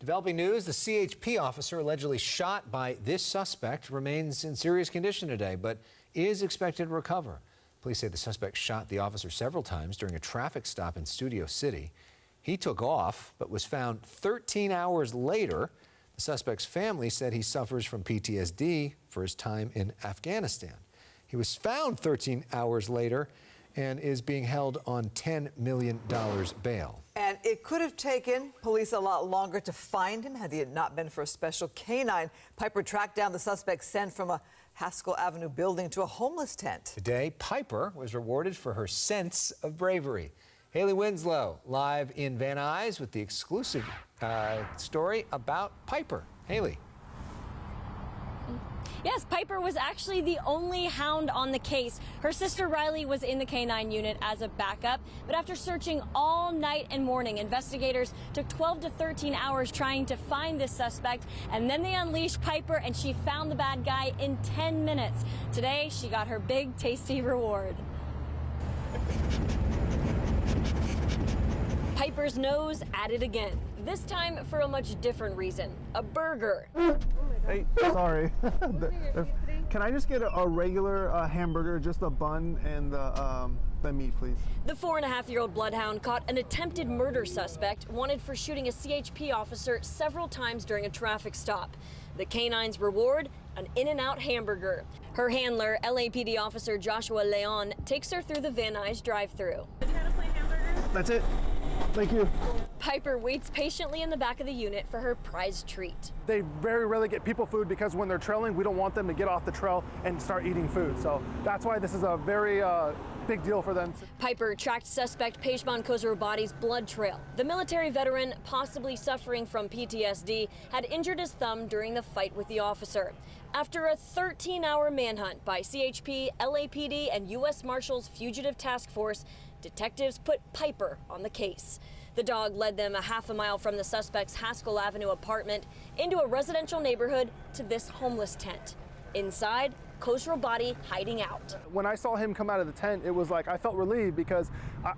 Developing news, the CHP officer allegedly shot by this suspect remains in serious condition today, but is expected to recover. Police say the suspect shot the officer several times during a traffic stop in Studio City. He took off, but was found 13 hours later. The suspect's family said he suffers from PTSD for his time in Afghanistan. He was found 13 hours later and is being held on $10 million bail. And it could have taken police a lot longer to find him had he not been for a special canine. Piper tracked down the suspect's scent from a Haskell Avenue building to a homeless tent. Today, Piper was rewarded for her sense of bravery. Haley Winslow live in Van Nuys with the exclusive story about Piper. Haley. Yes, Piper was actually the only hound on the case. Her sister Riley was in the canine unit as a backup, but after searching all night and morning, investigators took 12 to 13 hours trying to find this suspect, and then they unleashed Piper and she found the bad guy in 10 minutes. Today, she got her big, tasty reward. Piper's nose at it again, this time for a much different reason, a burger. Hey, sorry. Can I just get a regular hamburger, just the bun and the meat, please? The 4.5-year-old bloodhound caught an attempted murder suspect wanted for shooting a CHP officer several times during a traffic stop. The canine's reward, an In-N-Out hamburger. Her handler, LAPD officer Joshua Leon, takes her through the Van Nuys drive-thru. That's it. Thank you. Piper waits patiently in the back of the unit for her prized treat. They very rarely get people food because when they're trailing, we don't want them to get off the trail and start eating food. So that's why this is a very big deal for them. Piper tracked suspect Pejman Khosrowbadi's blood trail. The military veteran, possibly suffering from PTSD, had injured his thumb during the fight with the officer. After a 13-hour manhunt by CHP, LAPD, and U.S. Marshals Fugitive Task Force, detectives put Piper on the case. The dog led them a half a mile from the suspect's Haskell Avenue apartment into a residential neighborhood to this homeless tent. Inside, Khosrowbadi hiding out. When I saw him come out of the tent, it was like I felt relieved because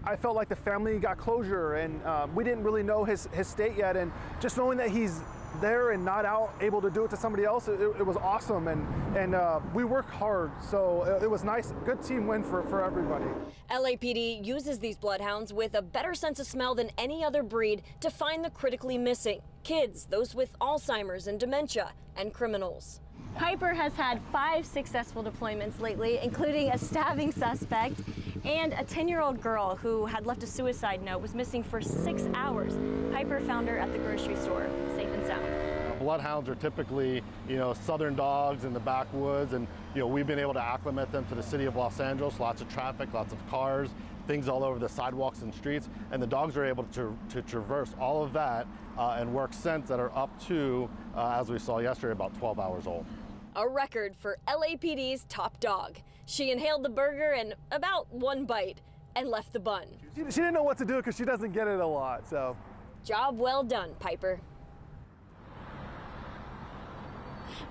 I felt like the family got closure, and we didn't really know his state yet, and just knowing that he's there and not out able to do it to somebody else, it was awesome, and we work hard, so it was nice. Good team win for everybody. LAPD uses these bloodhounds with a better sense of smell than any other breed to find the critically missing kids, those with Alzheimer's and dementia, and criminals. Piper has had 5 successful deployments lately, including a stabbing suspect and a 10-year-old girl who had left a suicide note, was missing for 6 hours. Piper found her at the grocery store, safe and sound. Bloodhounds are typically, southern dogs in the backwoods, and we've been able to acclimate them to the city of Los Angeles. Lots of traffic, lots of cars, things all over the sidewalks and streets, and the dogs are able to traverse all of that and work scents that are up to, as we saw yesterday, about 12 hours old. A record for LAPD's top dog. She inhaled the burger in about 1 bite and left the bun. She didn't know what to do because she doesn't get it a lot, so. Job well done, Piper.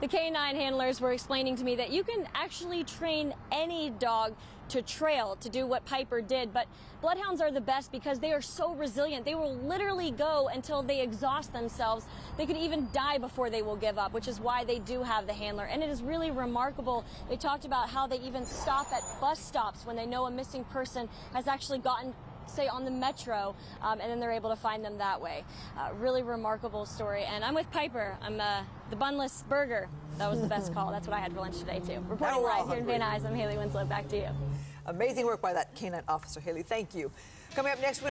The canine handlers were explaining to me that you can actually train any dog to trail to do what Piper did, but bloodhounds are the best because they are so resilient. They will literally go until they exhaust themselves. They could even die before they will give up, which is why they do have the handler. And it is really remarkable. They talked about how they even stop at bus stops when they know a missing person has actually gotten, say, on the metro, and then they're able to find them that way. Really remarkable story. And I'm with Piper. I'm the bunless burger. That was the best call. That's what I had for lunch today, too. Reporting live here in Van Nuys, I'm Haley Winslow. Back to you. Amazing work by that canine officer, Haley. Thank you. Coming up next.